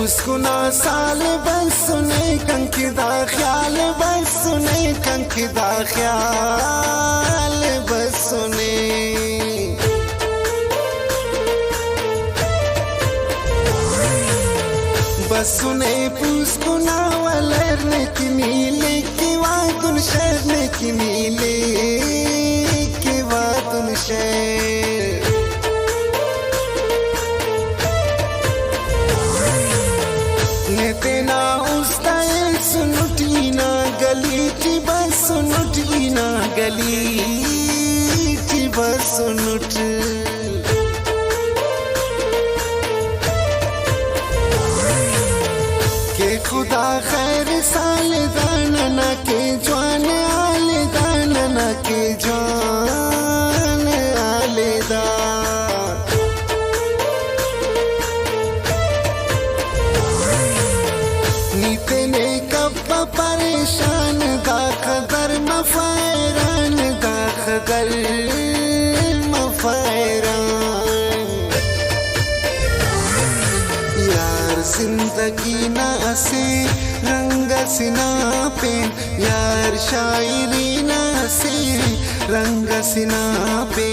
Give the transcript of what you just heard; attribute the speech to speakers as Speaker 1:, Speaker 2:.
Speaker 1: पुस्कुना साल बस सुने कंकिदा ख्याल बस सुने कंकिदा ख्याल बस सुने बस सुने पुस्कुना वलरने की नीले की वातुन शहरने की नीले की वातुन शहर तेना उस्ताए सुनुटीना गली की बस सुनुटीना गली की बस सुनुट के खुदा खैर साल दाना के जवान आले दाना के जवान आले दा नीतने कब परेशान दा खदर मफैरान दा खदर मफैरान यार जिंदगी ना से रंग सिना पे यार शायरी ना से रंग सिना पे।